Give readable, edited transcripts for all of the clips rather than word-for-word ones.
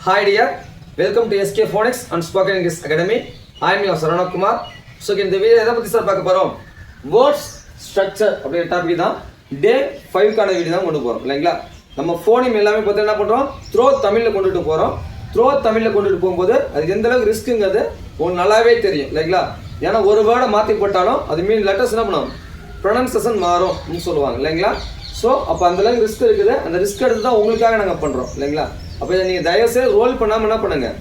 Hi dear, welcome to SK Phonics and Spoken English Academy. I am your Sarana Kumar. So இந்த video எதை பற்றி sir பார்க்க போகிறோம்? Words structure அப்படிங்கிற topic தான் டே 5க்கான வீடியோ தான் கொண்டு போகிறோம் இல்லைங்களா? நம்ம ஃபோனிம் எல்லாமே பார்த்து என்ன பண்ணுறோம்? த்ரோ தமிழில் கொண்டுட்டு போகிறோம். த்ரோ தமிழில் கொண்டுட்டு போகும்போது அதுக்கு எந்த அளவுக்கு ரிஸ்க்குங்கிறது உங்களுக்கு நல்லாவே தெரியும் இல்லைங்களா? ஏன்னா ஒரு வேர்டை மாற்றி போட்டாலும் அது மீன் லெட்டர்ஸ் என்ன பண்ணும்? ப்ரொனன்சேஷன் மாறும் அப்படின்னு சொல்லுவாங்க இல்லைங்களா? ஸோ அப்போ அந்தளவுக்கு ரிஸ்க் இருக்குது. அந்த ரிஸ்க் எடுத்து தான் உங்களுக்காக நாங்கள் பண்ணுறோம் இல்லைங்களா? அப்போ நீங்கள் தயவுசெய்து ரோல் பண்ணாமல் என்ன பண்ணுங்கள்,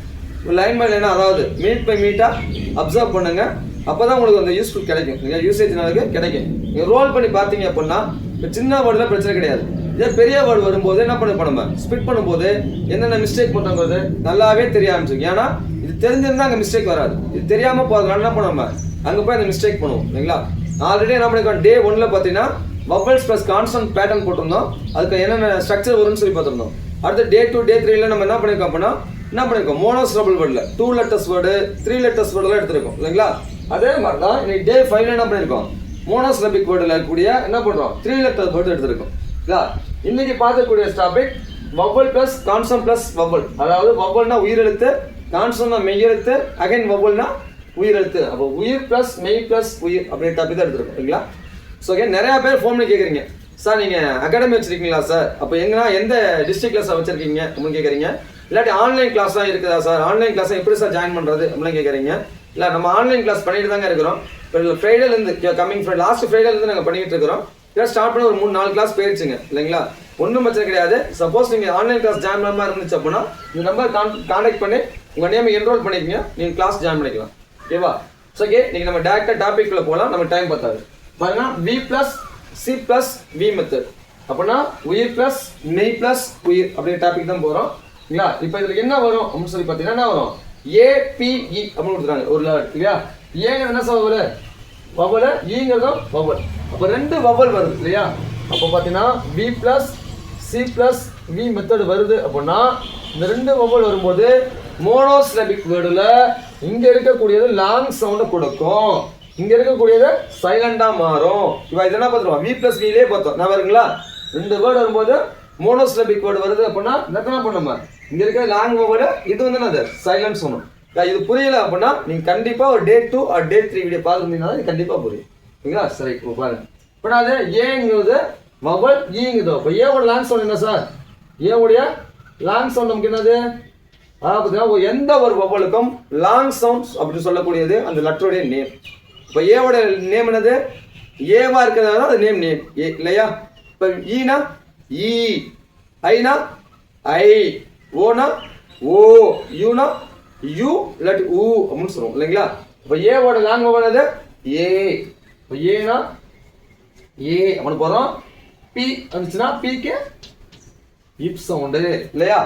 லைன் பை லைனாக அதாவது மீட் பை மீட்டாக அப்சர்வ் பண்ணுங்கள். அப்போ தான் உங்களுக்கு அந்த யூஸ்ஃபுல் கிடைக்கும், நீங்கள் யூசேஜ் நாளுக்கு கிடைக்கும். நீங்கள் ரோல் பண்ணி பார்த்தீங்க அப்படின்னா இப்போ சின்ன வேர்டில் பிரச்சனை கிடையாது. இதே பெரிய வேர்டு வரும்போது என்ன பண்ண நம்ம ஸ்பிட் பண்ணும்போது என்னென்ன மிஸ்டேக் பண்ணுறது நல்லாவே தெரிய ஆரம்பிச்சிருக்கு. ஏன்னா இது தெரிஞ்சிருந்தால் அங்கே மிஸ்டேக் வராது. இது தெரியாமல் போகிறதுனால என்ன பண்ணுவோம், அங்கே போய் அந்த மிஸ்டேக் பண்ணுவோம் இல்லைங்களா? ஆல்ரெடி என்ன பண்ணிருக்கோம், டே 1ல் பார்த்தீங்கன்னா வவல்ஸ் ப்ளஸ் கான்ஸ்டன்ட் பேட்டர்ன் போட்டிருந்தோம். அதுக்கு என்னென்ன ஸ்ட்ரக்சர் வரும்னு சொல்லி பார்த்துருந்தோம். அடுத்து டே 2 டே 3ல நம்ம என்ன பண்ணியிருக்கோம் அப்படின்னா என்ன பண்ணியிருக்கோம், மோனோசிலபிள் வேர்டில் 2 லெட்டர்ஸ் வேர்டு 3 லெட்டர்ஸ் வேர்டெல்லாம் எடுத்துருக்கோம் இல்லைங்களா? அதே மாதிரி தான் இன்னைக்கு டே 5ல என்ன பண்ணியிருக்கோம், மோனோசிலபிக் வேர்டில் இருக்கக்கூடிய என்ன பண்ணுறோம் 3 லெட்டர் வேர்டு எடுத்துருக்கோம் இல்லையா? இன்னைக்கு பார்க்கக்கூடிய topic vowel plus constant plus vowel. அதாவது வவல்னா உயிரெழுத்து, கான்ஸ்டன்ட்னா மெய்யெழுத்து, அகைன் வவல்னா உயிரெழுத்து. அப்போ உயிர் ப்ளஸ் மெய் ப்ளஸ் உயிர் அப்படின்ற டாபிக் தான் எடுத்துருக்கோம் இல்லைங்களா? ஸோ நிறையா பேர் ஃபோன் பண்ணி கேட்குறீங்க, சார் நீங்கள் அகாடமி வச்சுருக்கீங்களா சார்? அப்போ எங்கன்னா எந்த டிஸ்ட்ரிக்டில் சார் வச்சுருக்கீங்க அப்படின்னு கேட்குறீங்க. இல்லாட்டி ஆன்லைன் கிளாஸ்லாம் இருக்குதா சார்? ஆன்லைன் கிளாஸை எப்படி சார் ஜாயின் பண்ணுறது அப்படின்னு கேட்குறீங்க. இல்லை நம்ம ஆன்லைன் கிளாஸ் பண்ணிட்டு தாங்க இருக்கிறோம். இப்போ ஃப்ரைடேலேருந்து கம்மிங் லாஸ்ட் ஃப்ரைடேலேருந்து நாங்கள் பண்ணிக்கிட்டு இருக்கிறோம். இப்போ ஸ்டார்ட் பண்ண ஒரு 3-4 கிளாஸ் போயிடுச்சுங்க இல்லைங்களா? ஒன்றும் பிரச்சனை கிடையாது. சப்போஸ் நீங்கள் ஆன்லைன் கிளாஸ் ஜாயின் பண்ண மாதிரி இருந்துச்சு அப்படின்னா இந்த நம்பர் கான்டாக்ட் பண்ணி உங்கள் நேம் என்ரோல் பண்ணிக்கங்க, நீங்கள் கிளாஸ் ஜாயின் பண்ணிக்கலாம் ஓகேவா? ஸோ ஓகே, நீங்கள் நம்ம டேரெக்டாக டாபிக்ல போகலாம், நம்ம டைம் பார்த்தாது. பாருங்க, V plus C plus V method அப்படின்னா உயிர் பிளஸ் மெய் பிளஸ் உயிர் அப்படிங்கிற டாபிக் தான் போகிறோம் இல்லையா? இப்போ இதில் என்ன வரும் அப்படின்னு சொல்லி பார்த்தீங்கன்னா என்ன வரும், ஏபிஇ அப்படின்னு கொடுத்துருக்காங்க ஒரு லெவல் இல்லையா? ஏங்கிறது என்ன சார் வவல், வவல், ஈங்கிறதும் வவல். அப்போ 2 வவல் வருது இல்லையா? அப்போ பார்த்தீங்கன்னா V plus C plus V method வருது அப்படின்னா இந்த 2 வவல் வரும்போது மோனோசிலபிக் வேர்டில் இங்கே இருக்கக்கூடியது லாங் சவுண்டை கொடுக்கும், இங்கே இருக்கக்கூடியது சைலண்டாக மாறும். இப்போ இது என்ன பார்த்துருவோம், வி பிளஸ் விலே பார்த்தோம் நான் வருங்களா? 2 வேர்டு வரும்போது மோனோசிலபிக் வேர்டு வருது அப்படின்னா என்ன பண்ணுமா, இங்கே இருக்க லாங் வேர்டு இது வந்து என்னது சைலண்ட் சொல்லணும். இது புரியல அப்படின்னா நீங்கள் கண்டிப்பாக ஒரு டே 2 or டே 3 வீடியோ பார்த்துருந்தீங்கன்னா இது கண்டிப்பாக புரியும் சரிங்களா? சரி, இப்போ பாருங்க. இப்போ நான் அது ஏங்கிறது வவல், ஈங்குதோ. இப்போ ஏவோட லாங் சவுண்ட் என்ன சார்? ஏவுடைய லாங் சவுண்ட் நமக்கு என்னது? பார்த்தீங்கன்னா எந்த ஒரு வவலுக்கும் லாங் சவுண்ட்ஸ் அப்படின்னு சொல்லக்கூடியது அந்த லெட்டருடைய நேம். இப்போ ஏவோட நேம் என்னது? ஏவா இருக்கிறதா அது நேம் ஏ இல்லையா? இப்போ ஈனா ஈ, ஐனா ஐ, ஓனா ஓ, யூனா யூ, இல்லாட்டி ஊ அப்படின்னு சொல்லுவோம் இல்லைங்களா? இப்போ ஏவோட லாங் வவல் என்னது? ஏ. இப்போ ஏனா ஏ அப்படின்னு போகிறோம். பி வந்துச்சுன்னா பிக்கு இப் சவுண்டு இல்லையா?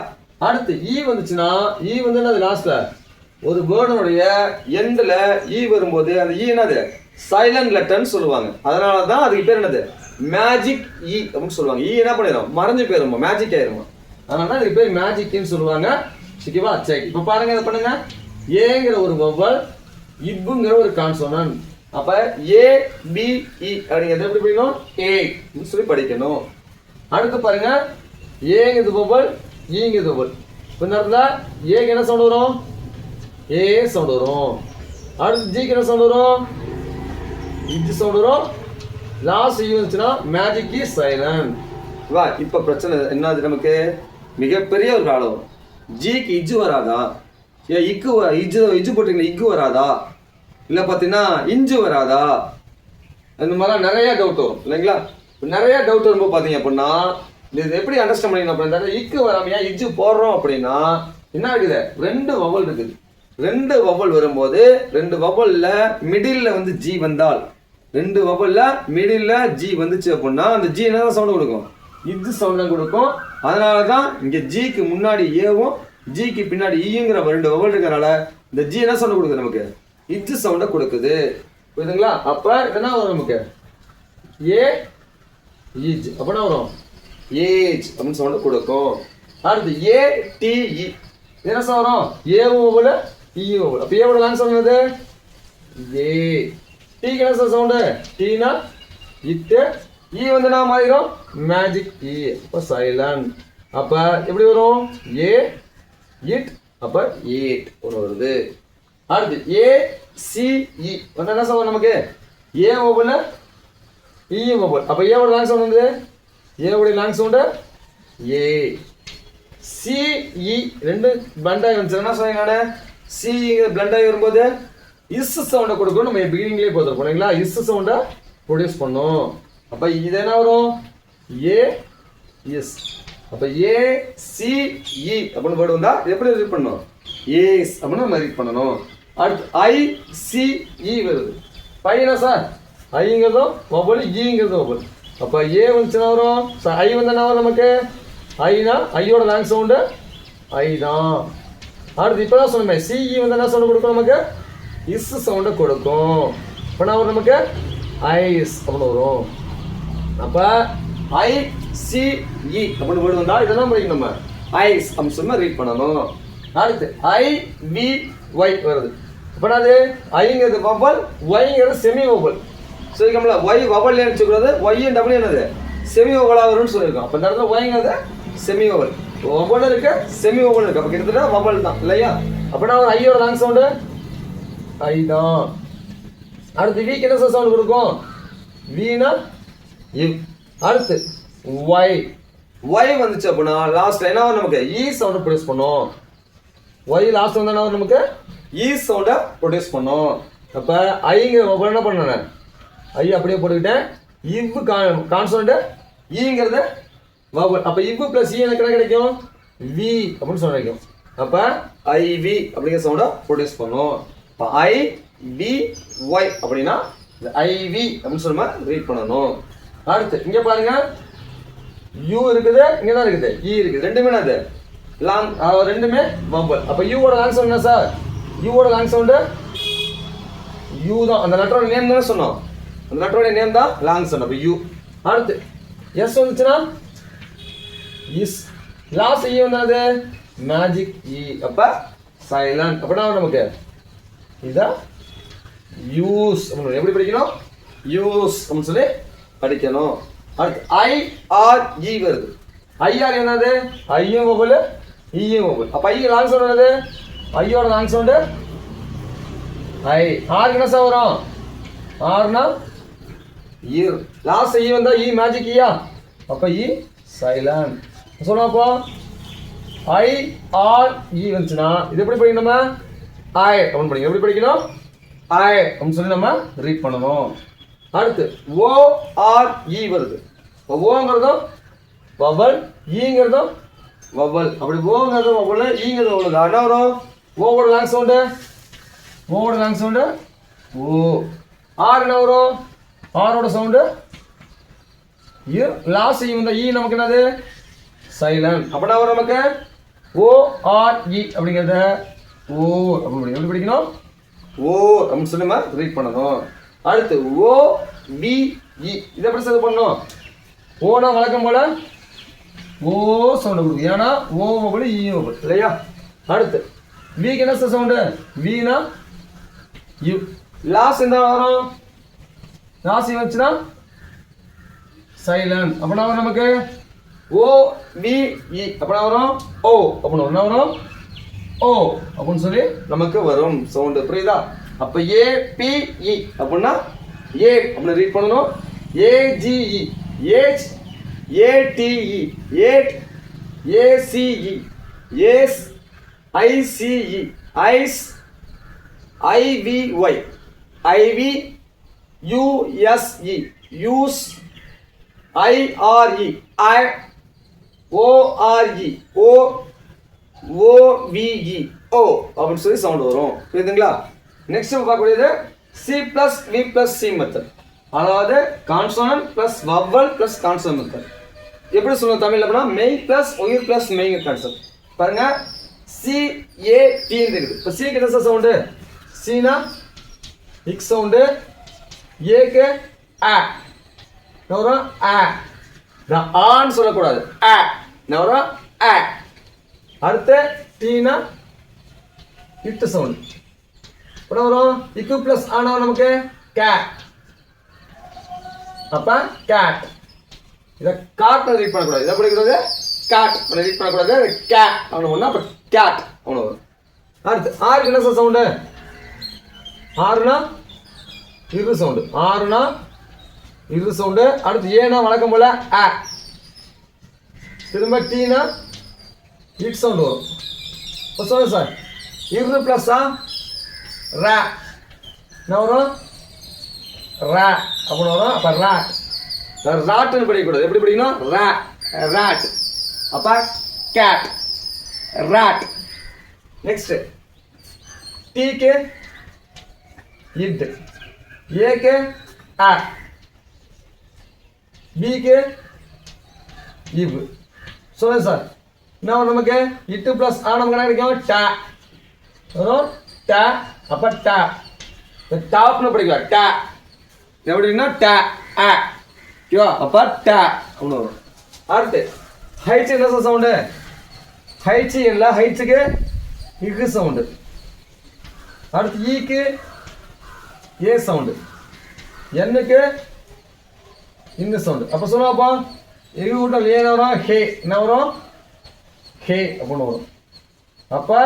அடுத்து ஈ வந்துச்சுன்னா ஈ வந்து என்னது லாஸ்ட்ல ஒரு வேர்டனுடைய எண்டில் ஈ வரும்போது அந்த ஈ என்னது சைலண்ட் லெட்டர்னு சொல்லுவாங்க. அதனால தான் அதுக்கு பேர் என்னது மேஜிக் ஈ அப்படின்னு சொல்லுவாங்க. ஈ என்ன பண்ணிடும், மறைஞ்சு போயிருமா, மேஜிக் ஆயிருமா. அதனால தான் இதுக்கு பேர் மேஜிக்னு சொல்லுவாங்க ஓகேவா? சரி, இப்போ பாருங்க இதை பண்ணுங்க. ஏங்கிற ஒரு வவல், இப்புங்கிற ஒரு கான்சோனன்ட். அப்ப ஏ பி இ அப்படிங்கிறது எப்படி படிக்கணும், ஏ சொல்லி படிக்கணும். அடுத்து பாருங்க, ஏங்கிறது வவல், ஈங்கிறது வவல். இப்போ இந்த இடத்துல ஏக்கு என்ன சவுண்ட் வரும், ஏ சவுண்ட் வரும். அடுத்து ஜிக்கு என்ன சவுண்ட் வரும், இஜ் சவுண்ட் வரும். லாஸ்ட் ஈ வந்துச்சுன்னா மேஜிக் இஸ் சைலண்ட். வா, இப்போ பிரச்சனை என்னது, நமக்கு மிகப்பெரிய ஒரு ப்ராப்ளம் வரும். ஜிக்கு இஜ் வராதா, இக்கு இஜ் போட்டிங்கன்னா இக்கு வராதா, இல்லை பார்த்தீங்கன்னா இஞ்சு வராதா, இந்த மாதிரிலாம் நிறைய டவுட் வரும் இல்லைங்களா? நிறைய டவுட் வரும்போது பார்த்தீங்க அப்படின்னா இது எப்படி அண்டர்ஸ்டாண்ட் பண்ணிக்கணும் அப்படின்னா, இக்கு வராமையா இஜ்ஜு போடுறோம் அப்படின்னா என்ன இருக்குது, 2 வவல் இருக்குது. 2 வவல் வரும்போது 2 வவல்ல மிடில் வந்து ஜி வந்தால், 2 வவல்ல மிடில் ஜி வந்துச்சு அப்படின்னா அந்த ஜி என்ன சவுண்ட் கொடுக்கும், இது சவுண்ட் தான் கொடுக்கும். அதனால தான் இங்கே ஜிக்கு முன்னாடி ஏவும் ஜிக்கு பின்னாடி ஈங்கிற 2 வவல் இருக்கிறனால இந்த ஜி என்ன சவுண்ட் கொடுக்குது, நமக்கு இது சவுண்டை கொடுக்குது புரியுதுங்களா? அப்போ என்ன வரும் நமக்கு, ஏ ஈஜ் அப்படின்னா வரும் ஏஜ் அப்படின்னு சவுண்ட் கொடுக்கும். அடுத்து ஏ டி இ என்ன வரும், ஏவும் வவல் ஈயும் வவல். அப்போ ஏவோட லாங் சவுண்ட் என்னது, ஏ. டீக்கு என்ன சார் சவுண்டு, டீனா இட்டு, ஈ வந்து நான் மாறிடும் மேஜிக் ஈ. அப்போ சைலண்ட். அப்போ எப்படி வரும், ஏ இட் அப்ப eat ஒன்று வருது. அடுத்து ஏ சி இ வந்து என்ன சொல்லுவோம் நமக்கு ஏ வவல் இ வவல். அப்ப ஏவோட லாங் சவுண்ட் வந்து ஏவோட லாங் சவுண்ட் ஏ. சி இ ரெண்டு பிளண்ட் ஆகி வந்துச்சு. என்ன சொன்னீங்க சி பிளண்ட் ஆகி வரும்போது இஸ் சவுண்டை கொடுக்கணும். நம்ம பிகினிங்லேயே பார்த்துருப்போம் இல்லைங்களா, இஸ் சவுண்டை ப்ரொடியூஸ் பண்ணும். அப்ப இது என்ன வரும் ஏ எஸ். அப்ப ஏ சி இ அப்படின்னு வேர்டு வந்தா எப்படி ரீட் பண்ணணும் ஏஸ் அப்படின்னு நம்ம ரீட் பண்ணணும். அடுத்து ஐ சி இ வருது. பையனா சார் ஐங்கிறதும் வவல் ஈங்கிறதும் வவல். அப்ப ஏ வந்துச்சுன்னா வரும் ஐ வந்து என்ன வரும் நமக்கு ஐனா ஐயோட லாங் சவுண்டு ஐ தான். அடுத்து இப்பதான் சொன்னோமே சிஇ வந்து என்ன சவுண்டு கொடுக்கும் நமக்கு இஸ் சவுண்டை கொடுக்கும். இப்போ என்ன வரும் நமக்கு ஐஸ் அப்படின்னு வரும். அப்ப ஐ சி இ அப்படின்னு வேர்டு வந்தா இதெல்லாம் படிக்கணும் நம்ம ஐஸ் அப்படின்னு சொல்லி ரீட் பண்ணணும். அடுத்து ஐ வி ஒய் வருது. இப்போ அது ஐங்கிறது வவல் ஒய்ங்கிறது செமி வவல். சொல்லிக்கோம்ல ஒய் வவல் நினைச்சுக்கூடாது, ஒய் டபுள் என்னது செமி வவலாக வரும்னு சொல்லியிருக்கோம். அப்போ இந்த இடத்துல ஒய்ங்கிறது செமி வவல், வவல் இருக்கு செமி வவல் இருக்கு. அப்போ கிட்டத்தட்ட வவல் தான் இல்லையா. அப்படின்னா ஒரு ஐயோட லாங் சவுண்டு ஐ தான். அடுத்து வீக்கு என்ன சவுண்ட் கொடுக்கும் வீனா இவ். அடுத்து ஒய் ஒய் வந்துச்சு அப்படின்னா லாஸ்ட்ல என்ன வரும் நமக்கு இ சவுண்டை ப்ரொடியூஸ் பண்ணும். ஒய் லாஸ்ட் வந்து என்ன வரும் நமக்கு இ சவுண்டை ப்ரொடியூஸ் பண்ணும். அப்போ ஐங்கிற வவல் என்ன பண்ணேன் ஐ அப்படியே போட்டுக்கிட்டேன். இவ் கான்சோனண்ட் ஈங்கிறது வவல். அப்போ இவ் பிளஸ் இ எனக்கு என்ன கிடைக்கும் வி அப்படின்னு சொல்ல கிடைக்கும். அப்போ ஐ வி அப்படிங்கிற சவுண்டை ப்ரொடியூஸ் பண்ணும். இப்போ ஐ வி ஒய் அப்படின்னா ஐ வி அப்படின்னு சொல்ல ரீட் பண்ணணும். அடுத்து இங்கே பாருங்க யூ இருக்குது இங்கே தான் இருக்குது இ இருக்குது ரெண்டுமே அது லாங் ரெண்டுமே வவல். அப்போ யூவோட லாங் சவுண்ட் என்ன சார் யூவோட லாங் சவுண்டு யூ தான். அந்த லெட்டரோட நேம் தானே சொன்னோம், அந்த லெட்டரோட நேம் தான் லாங் சவுண்ட். அப்போ யூ. அடுத்து எஸ் வந்துச்சுன்னா இஸ். லாஸ்ட் இ வந்தது மேஜிக் இ. அப்போ சைலண்ட். அப்படின்னா நமக்கு இதான் யூஸ் அப்படின்னு எப்படி படிக்கணும் யூஸ் அப்படின்னு சொல்லி படிக்கணும். அடுத்து ஐ ஆர் இ வருது. ஐஆர் என்னது ஐயும் வவல் ஈயும் வவல். அப்போ ஐ லாங் சவுண்ட் என்னது ஐயோட லாங் சவுண்டு ஐ. ஆர் என்ன சார் வரும் ஆர்னா இர். லாஸ்ட் இ வந்தா இ மேஜிக் இயா. அப்போ இ சைலண்ட் சொல்லணும். அப்போ ஐ ஆர் இ வந்துச்சுன்னா இது எப்படி படிக்கணும் நம்ம ஐ அப்படின்னு படிக்கணும். எப்படி படிக்கணும் ஐ அப்படின்னு சொல்லி நம்ம ரீட் பண்ணணும். அடுத்து ஓ ஆர் இ வருது. ஓங்கிறதும் வவல் ஈங்கிறதும் வவல். அப்படி ஓங்கிறதும் வவல் ஈங்கிறது வவல். என்ன வரும் ஓவோட லாங் சவுண்டு ஓவோட லாங் சவுண்டு ஓ. ஆர் என்ன வரும் ஆரோட சவுண்டு இ. லாஸ்ட் இ வந்தா இ நமக்கு என்னது சைலண்ட். அப்படின்னா வரும் நமக்கு ஓ ஆர் இ அப்படிங்கிறத ஓ அப்படி எப்படி படிக்கணும் ஓ அப்படின்னு சொல்லி நம்ம ரீட் பண்ணணும். அடுத்து ஓ பி இ இதை எப்படி செலவு பண்ணணும் ஓனா வழக்கம் போல ஓ சவுண்டு கொடுக்கும். ஏன்னா ஓ வவல் ஈ வவல் இல்லையா. அடுத்து விக்கு என்ன சவுண்டு வீனா யூ. லாஸ்ட் எந்த வரும் லாஸ்ட் வந்துச்சுன்னா சைலண்ட். அப்படின்னா வரும் நமக்கு ஓ வி இ. அப்படின்னா வரும் ஓ அப்படின்னு என்ன வரும் ஓ அப்படின்னு சொல்லி நமக்கு வரும் சவுண்டு. புரியுதா. அப்போ ஏ பி இ அப்படின்னா ஏ அப்படின்னு ரீட் பண்ணணும். A G E age A T E ate A C E ace I C E ice I V Y ivy U S E use I R E I O R E O O V E O அப்படின்னு சொல்லி சவுண்ட் வரும். புரியுதுங்களா. நெக்ஸ்ட் பார்க்கக்கூடியது C plus V plus C method. அதாவது consonant plus vowel plus consonant method. எப்படி சொல்லுவோம் தமிழ் அப்படின்னா மெய் பிளஸ் உயிர் பிளஸ் மெய்ங்க கான்செப்ட். பாருங்க சி ஏ டி இருக்குது. இப்போ சி கிட்ட சவுண்டு சீனா இக் சவுண்டு ஏக்கு ஆ வரும் ஆ. நான் ஆன்னு சொல்லக்கூடாது ஆ வரும் ஆ. அடுத்து டீனா இட்டு சவுண்ட். இப்போ வரும் இக்கு பிளஸ் ஆனா நமக்கு கேட். அப்ப கேட். இதை காட் ரீட் பண்ணக்கூடாது. இதை படிக்கிறது கேட் ரீட் பண்ணக்கூடாது. கேட் அப்படின்னு ஒண்ணா அப்ப கேட் அவ்வளோ வரும். அடுத்து ஆறுக்கு என்ன சார் சவுண்டு? ஆறுனா இரு சவுண்டு. ஆறுனா இரு சவுண்டு. அடுத்து ஏனா வழக்கம் போல ஆ. திரும்ப டீனா இட் சவுண்டு வரும். இப்போ சொல்லுங்க சார், இரு ப்ளஸ்ஸா ரா என்ன வரும்? ரா அப்படின்னு வரும். அப்போ ராட்டுன்னு படிக்கக்கூடாது. எப்படி படிக்கணும்? ரா ராட். அப்போ கேட் ராட். நெக்ஸ்ட் டீக்கு இட், ஏக்கு ஆ, பிக்கு இவ். சொல்லுங்க சார், என்ன வரும் நமக்கு? இட்டு ப்ளஸ் ஆ நமக்கு என்ன கிடைக்கும்? டா வரும். டா அப்போ டா. டாப்னு படிக்கலாம். டா எப்படின்னா டா ஆ ஓகேவா? அப்போ டா அப்படின்னு வரும். அடுத்து ஹைட்ஸ் என்ன சார் சவுண்டு? ஹைட்ஸ் இல்லை, ஹைட்ஸுக்கு இக்கு சவுண்டு. அடுத்து ஈக்கு ஏ சவுண்டு, என்னுக்கு இந்த சவுண்டு. அப்போ சொல்லுவாப்பா, எகு கூட்டல் ஏன் வரும்? ஹே என்ன வரும்? ஹே அப்படின்னு வரும். அப்போ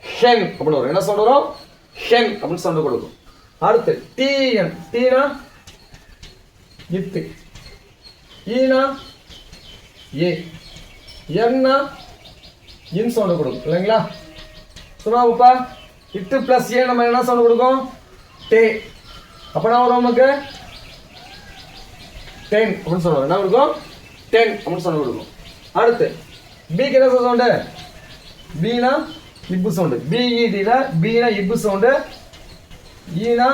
ஹென் அப்படின்னு வரும். என்ன சவுண்டு வரும்? ஹென் அப்படின்னு சவுண்டு கொடுக்கும். அடுத்து டிஎன், டீனா இத்து, ஈனா ஏ, என்னா இன் சவுண்டு கொடுக்கும் இல்லைங்களா? சொல்லுவாப்பா, இட்டு பிளஸ் ஏ நம்ம என்ன சவுண்டு கொடுக்கும்? டே. அப்போ என்ன வரும் நமக்கு? டென் அப்படின்னு சொல்லுவாங்க. என்ன கொடுக்கும்? டென் அப்படின்னு சவுண்டு கொடுக்கும். அடுத்து பிக்கு என்ன சவுண்டு? பீனா இப்பு சவுண்டு. பிஇடியில் பீனா இப்பு சவுண்டு, ஈனா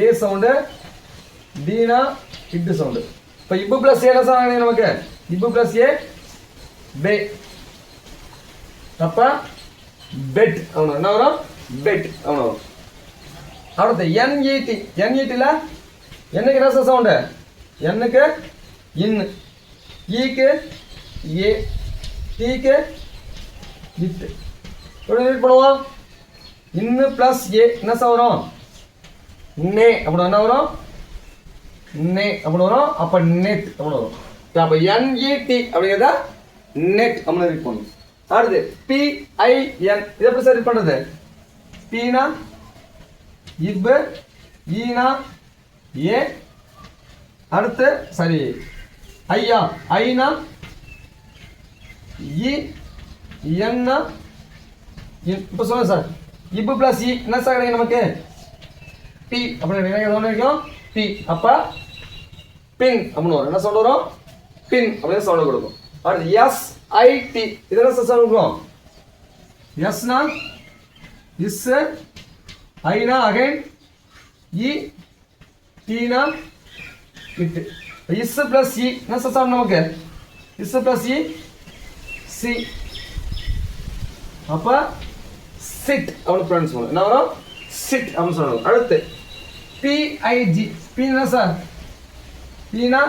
ஏ சவுண்டு, டீனா இட்டு சவுண்டு. இப்போ இப்பு பிளஸ் ஏ என்ன சவுண்டு நமக்கு? இப்பு பிளஸ் ஏ பே. அப்போ பெட் அவனு என்ன வரும்? பெட் அவனு வரும். அடுத்து என்இடி, என்இடியில் என்னக்கு என்ன சவுண்டு? என்னக்கு இன்னு, ஈக்கு ஏ, டீக்கு இட்டு. எப்படி ரீட் பண்ணுவோம்? இன்னு பிளஸ் ஏ என்ன சார் வரும்? நே அப்படி என்ன வரும்? நே அப்படி வரும். அப்போ நெட் அப்படி வரும். அப்போ என்இடி அப்படிங்கிறத நெட் அப்படின்னு ரீட் பண்ணும். அடுத்து பிஐஎன், இது எப்படி சார் ரீட் பண்ணுறது? பீனா இப்பு, ஈனா ஏ, அடுத்து சரி ஐயா ஐனா இ, என்னா இப்போ சொல்லுங்க சார், இப்பு பிளஸ் இ என்ன சார் கிடைக்கும் நமக்கு? பி அப்படின்னு கிடைக்கும். பி. அப்போ பின் அப்படின்னு வரும். என்ன சவுண்ட் வரும்? பின் அப்படின்னு சவுண்ட் கொடுக்கும். அடுத்து எஸ்ஐடி, இதெல்லாம் சார் சவுண்ட் கொடுக்கும். எஸ்னா இஸ், ஐனா அகைன், இ, டீனா இட்டு. இஸ் பிளஸ் இ என்ன சார் சவுண்ட் நமக்கு? Is plus E C. அப்போ சிட் அப்படின்னு ஃப்ரெண்ட்ஸ் சொல்லுவோம். என்ன வரும்? சிட் அப்படின்னு சொல்லுவோம். அடுத்து பிஐஜி, பி என்ன சார்? பீனா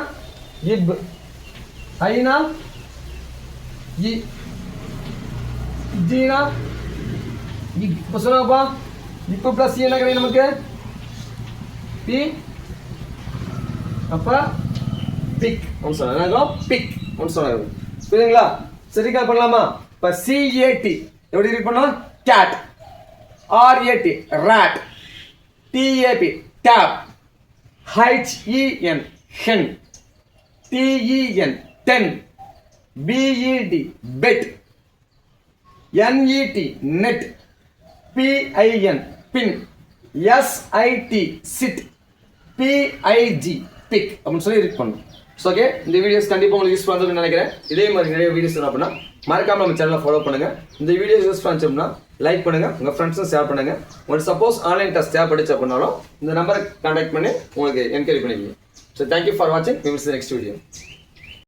இப், ஐனா இ, ஜீனா இக். இப்போ சொல்லுங்கப்பா, இப்போ ப்ளஸ் என்ன கிடைக்கும் நமக்கு? பி. அப்போ பிக் அப்படின்னு சொன்னாங்க. என்ன பிக் அப்படின்னு சொன்னாங்க. புரியுதுங்களா? சரிக்கா பண்ணலாமா? இப்போ சிஏடி எப்படி ரீட் பண்ணலாம்? Cat. R A T rat. T A P tap. H E N hen. T E N ten. P E T pet. N E T net. P I N pin. S I T sit. P I G pig அப்படின்னு சொல்லி ரீட் பண்ணணும். ஸோ ஓகே, இந்த வீடியோஸ் கண்டிப்பாக உங்களுக்கு யூஸ் பண்ணுறதுன்னு நினைக்கிறேன். இதே மாதிரி நிறைய வீடியோஸ் அப்படின்னா மறக்காம நம்ம சேனலை ஃபாலோ பண்ணுங்க. இந்த வீடியோஸ் யூஸ் பண்ணிச்சோம்னா லைக் பண்ணுங்க, உங்கள் ஃப்ரெண்ட்ஸும் ஷேர் பண்ணுங்க. உங்களுக்கு சப்போஸ் ஆன்லைன் டெஸ்ட் தேவைப்படுச்சு அப்படின்னாலும் இந்த நம்பரை கான்டாக்ட் பண்ணி உங்களுக்கு என்கொயரி பண்ணிக்கோங்க. ஸோ தேங்க்யூ ஃபார் வாட்சிங். We will see you next video.